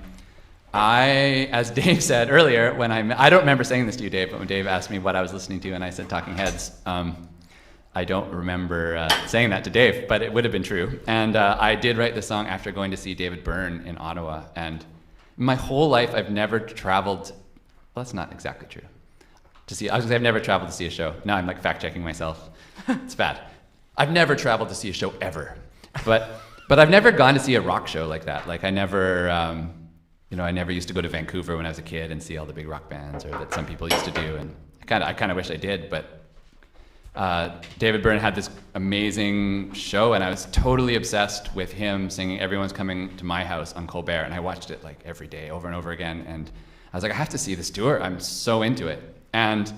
I, as Dave said earlier, when I don't remember saying this to you, Dave, but when Dave asked me what I was listening to and I said Talking Heads, I don't remember saying that to Dave, but it would have been true. And I did write this song after going to see David Byrne in Ottawa, and my whole life I've never traveled, well, that's not exactly true. I've never traveled to see a show. Now I'm like fact-checking myself. It's bad. I've never traveled to see a show ever, but I've never gone to see a rock show like that. Like I never, I never used to go to Vancouver when I was a kid and see all the big rock bands, or that some people used to do, and I kind of wish I did. But David Byrne had this amazing show, and I was totally obsessed with him singing "Everyone's Coming to My House" on Colbert, and I watched it like every day, over and over again. And I was like, I have to see this tour. I'm so into it. And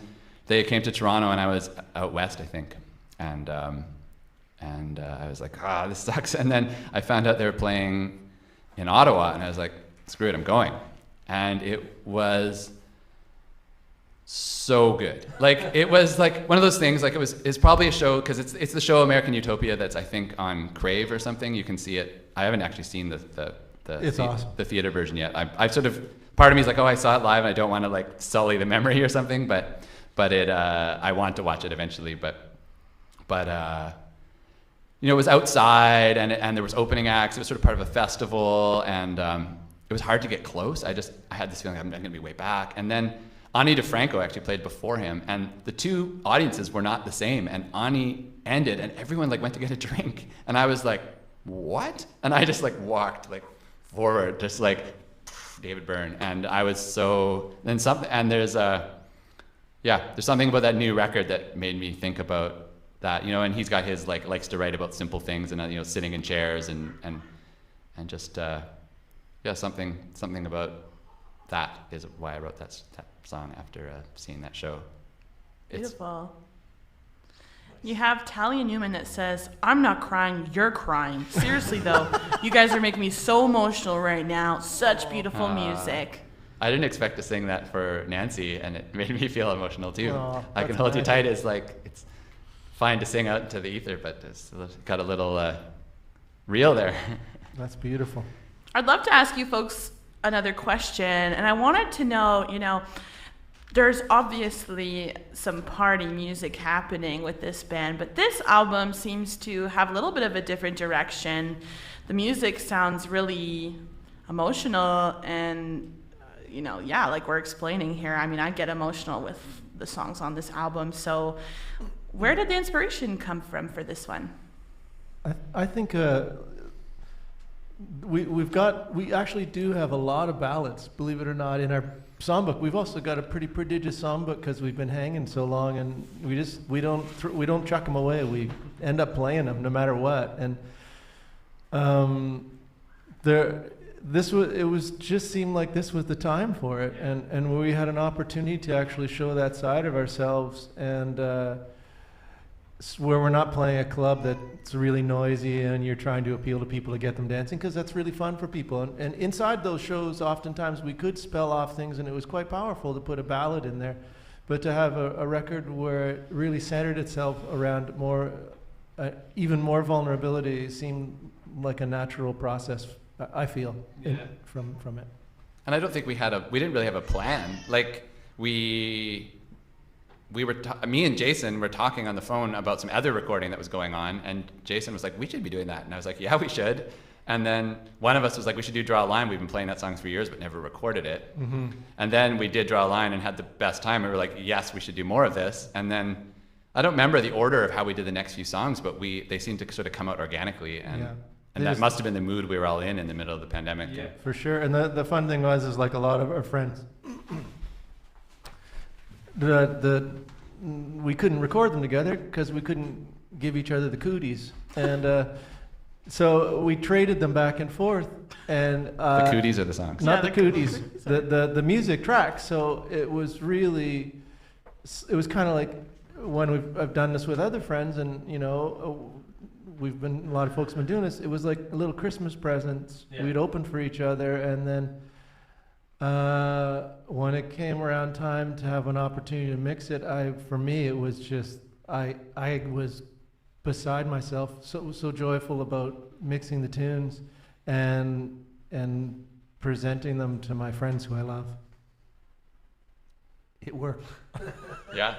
they came to Toronto, and I was out west, I think, and I was like, this sucks. And then I found out they were playing in Ottawa, and I was like, screw it, I'm going. And it was so good. Like it was like one of those things. Like it's probably a show because it's the show American Utopia that's I think on Crave or something. You can see it. I haven't actually seen Awesome. the theater version yet. I've sort of part of me is like, oh, I saw it live and I don't want to like sully the memory or something, but it I want to watch it eventually. But it was outside and there was opening acts. It was sort of part of a festival and it was hard to get close. I had this feeling I'm going to be way back. And then Ani DeFranco actually played before him, and the two audiences were not the same. And Ani ended, and everyone like went to get a drink, and I was like, "What?" And I just like walked like forward, just like David Byrne, and I was so. Then something, and there's something about that new record that made me think about that, and he's got his like likes to write about simple things and sitting in chairs and just something about that is why I wrote that song after seeing that show. Beautiful. You have Talia Newman that says, "I'm not crying, you're crying." Seriously though, you guys are making me so emotional right now. Such beautiful music. I didn't expect to sing that for Nancy, and it made me feel emotional too. I Can that's Hold You nice. Tight is like, it's fine to sing out into the ether, but it's got a little real there. That's beautiful. I'd love to ask you folks another question, and I wanted to know, there's obviously some party music happening with this band, but this album seems to have a little bit of a different direction. The music sounds really emotional and, like we're explaining here. I mean, I get emotional with the songs on this album. So where did the inspiration come from for this one? I think we actually do have a lot of ballads, believe it or not, in our songbook. We've also got a pretty prodigious songbook because we've been hanging so long, and we don't chuck them away. We end up playing them no matter what. And it was just seemed like this was the time for it, and we had an opportunity to actually show that side of ourselves, and where we're not playing a club that's really noisy and you're trying to appeal to people to get them dancing, because that's really fun for people. And inside those shows, oftentimes we could spell off things, and it was quite powerful to put a ballad in there. But to have a record where it really centered itself around even more vulnerability seemed like a natural process, I feel, from it. And I don't think we didn't really have a plan. Like me and Jason were talking on the phone about some other recording that was going on, and Jason was like, "We should be doing that," and I was like, "Yeah, we should." And then one of us was like, "We should do Draw a Line. We've been playing that song for years, but never recorded it." Mm-hmm. And then we did Draw a Line and had the best time. We were like, "Yes, we should do more of this." And then I don't remember the order of how we did the next few songs, but they seemed to sort of come out organically, and that must have been the mood we were all in the middle of the pandemic. Yeah, for sure. And the fun thing is like a lot of our friends, we couldn't record them together because we couldn't give each other the cooties, and so we traded them back and forth. And the cooties are the songs, not the cooties, the music tracks. So it was kind of like when I've done this with other friends, and a lot of folks have been doing this. It was like little Christmas presents. Yeah. We'd open for each other, and then when it came around time to have an opportunity to mix it, for me it was just I was beside myself, so joyful about mixing the tunes and presenting them to my friends who I love. It worked. Yeah.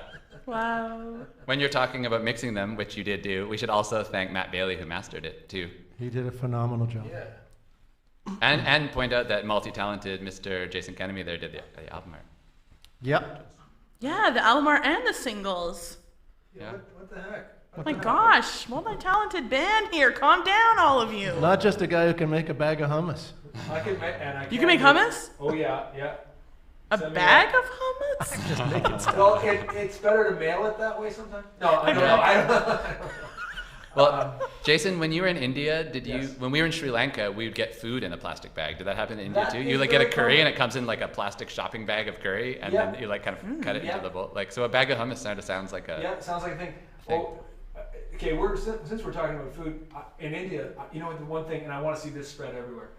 Wow. When you're talking about mixing them, which you did do, we should also thank Matt Bailey, who mastered it too. He did a phenomenal job. Yeah. And point out that multi-talented Mr. Jason Kennedy there did the album art. Yep. Yeah, the album art and the singles. Yeah. What the heck? Oh my gosh, multi-talented band here. Calm down, all of you. Not just a guy who can make a bag of hummus. You can make hummus? Oh yeah. A bag of hummus? Just make it stuff. Well, it's better to mail it that way sometimes. No, I don't know. Well, Jason, when you were in India, Yes. when we were in Sri Lanka, we would get food in a plastic bag. Did that happen in India That too? is You like get a very curry common. and it comes in like a plastic shopping bag of curry, and Yeah. then you like kind of cut it yeah. into the bowl. Like, so a bag of hummus sounds like a. Yeah, sounds like a thing. Oh, okay, since we're talking about food in India, the one thing, and I want to see this spread everywhere.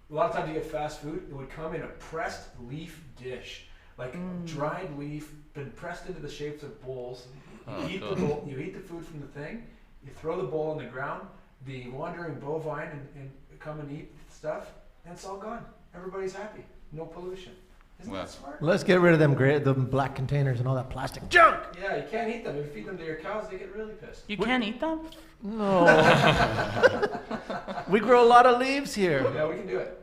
A lot of times you get fast food, it would come in a pressed leaf dish. like dried leaf, been pressed into the shapes of bowls. You eat cool. the bowl, you eat the food from the thing. You throw the bowl on the ground. The wandering bovine and come and eat stuff, and it's all gone. Everybody's happy. No pollution. Isn't Wow. that smart? Let's get rid of them black containers and all that plastic junk. Yeah, you can't eat them. If you feed them to your cows, they get really pissed. You can't eat them? No. We grow a lot of leaves here. Yeah, we can do it.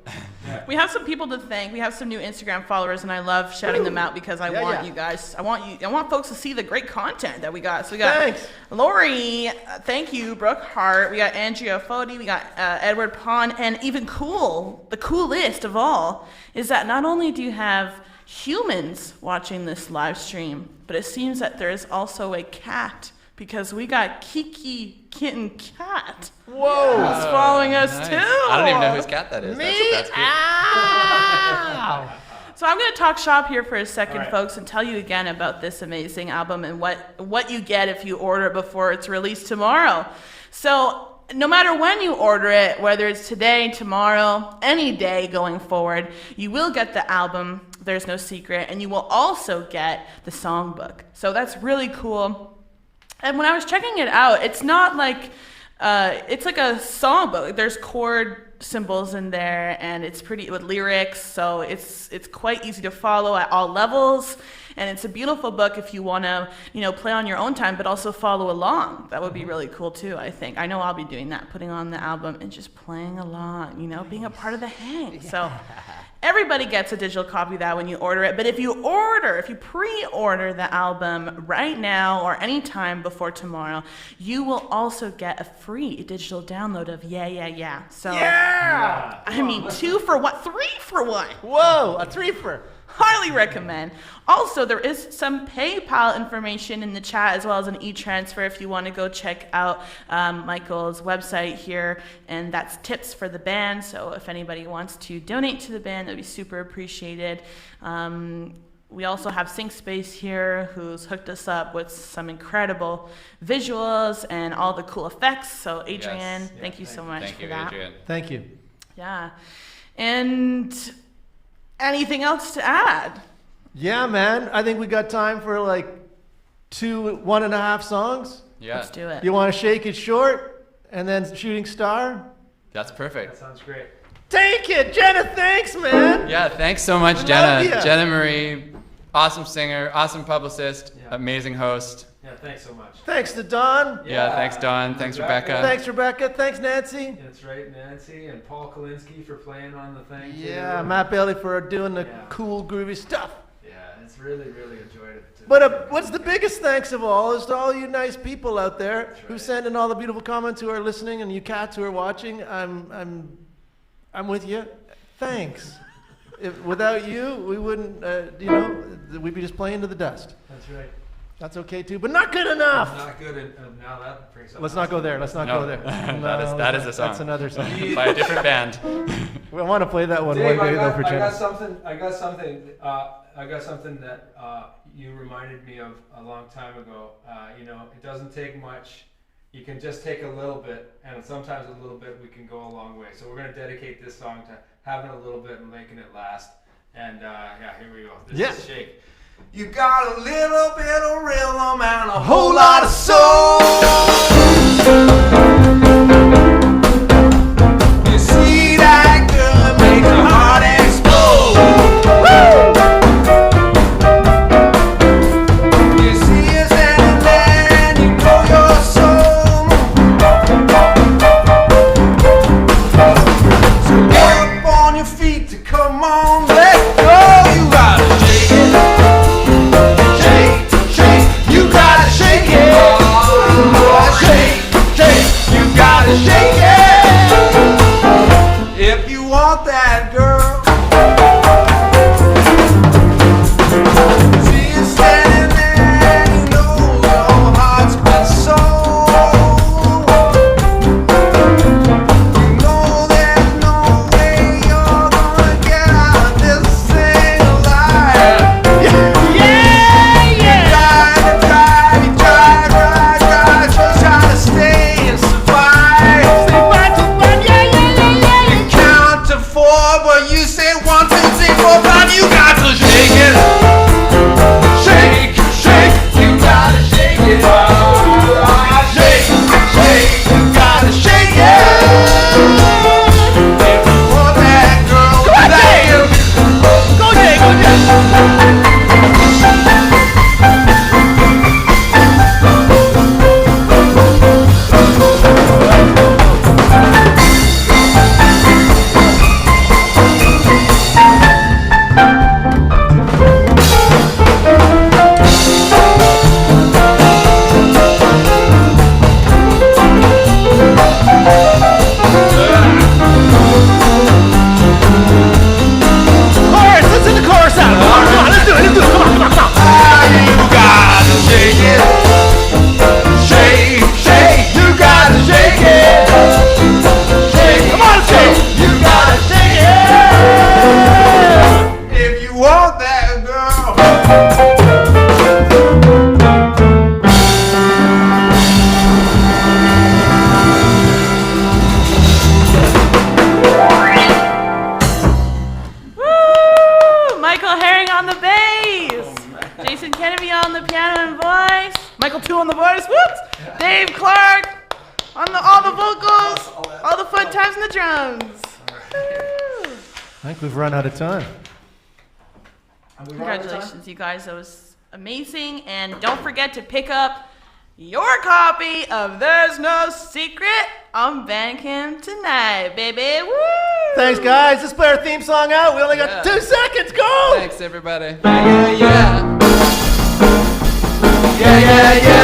We have some people to thank. We have some new Instagram followers, and I love shouting them out because I want you guys. I want folks to see the great content that we got. So we got Thanks. Lori, thank you, Brooke Hart. We got Andrea Foti. We got Edward Pond, and even the coolest of all is that not only do you have humans watching this live stream, but it seems that there is also a cat. Because we got Kiki Kitten Cat. Whoa. Who's following us Nice. too. I don't even know whose cat that is. Me? That's cool. Ow. So I'm going to talk shop here for a second, All right. folks, and tell you again about this amazing album and what you get if you order it before it's released tomorrow. So no matter when you order it, whether it's today, tomorrow, any day going forward, you will get the album, There's No Secret, and you will also get the songbook. So that's really cool. And when I was checking it out, it's not like, it's like a songbook. There's chord symbols in there, and it's pretty with lyrics, so it's quite easy to follow at all levels. And it's a beautiful book if you want to, play on your own time, but also follow along. That would be really cool too, I think. I know I'll be doing that, putting on the album and just playing along, being a part of the hang. Yeah. So everybody gets a digital copy of that when you order it. But if you pre-order the album right now or anytime before tomorrow, you will also get a free digital download of Yeah, Yeah, Yeah. So, Yeah. I mean, 2 for what? 3 for what? Whoa, a threefer. Highly recommend. Also, there is some PayPal information in the chat as well as an e-transfer if you want to go check out Michael's website here, and that's tips for the band. So if anybody wants to donate to the band, that'd be super appreciated. We also have Sync Space here, who's hooked us up with some incredible visuals and all the cool effects. So Adrian, Yes. thank you so much Thank for you, that. Adrian. Thank you. Yeah. And anything else to add? Yeah, man. I think we got time for like 2 1.5 songs. Yeah, Let's do it. You want to shake it short and then shooting star? that's That perfect. sounds great. Take it, Jenna. Thanks, man. Yeah, thanks so much, Love Jenna. ya. Jenna Marie, awesome singer, awesome publicist, Yeah. amazing host. Yeah, thanks so much. Thanks to Don. Yeah, thanks, Don. Thanks, Rebecca. Thanks, Rebecca. Thanks, Nancy. That's right, Nancy and Paul Kalinsky for playing on the thing. Yeah, too. Matt Bailey for doing the Yeah. cool, groovy stuff. Yeah, it's really, really enjoyed it. But what's the biggest thanks of all is to all you nice people out there who right. send in all the beautiful comments, who are listening, and you cats who are watching. I'm with you. Thanks. Without you, we wouldn't, we'd be just playing to the dust. That's right. That's okay too, but not good enough. Not good, and now that brings up. Let's not go there. Let's not No. go there. That is a song. That's another song. By a different band. We want to play that one Dave, one day though for I got Jenna. something. I got something that you reminded me of a long time ago. It doesn't take much. You can just take a little bit, and sometimes a little bit we can go a long way. So we're going to dedicate this song to having a little bit and making it last. And here we go. This is Shake. You got a little bit of rhythm and a whole lot of soul. You see that girl make your heart explode. You see her standing there and you know your soul. So get up on your feet to come on, let's go. You gotta shake it. You gotta shake it. Shake it. If you want that girl. See you standing there, you know your heart's been sold. You know there's no way you're gonna get out of this. on the piano and voice. Michael 2 on the voice. Whoops. Dave Clark on all the vocals. All the fun times and the drums. I think we've run out of time. Congratulations, you guys. That was amazing. And don't forget to pick up your copy of There's No Secret on Bandcamp tonight, baby. Woo! Thanks, guys. Let's play our theme song out. We only got 2 seconds. Go! Thanks, everybody. Yeah, yeah, yeah. Yeah, yeah, yeah.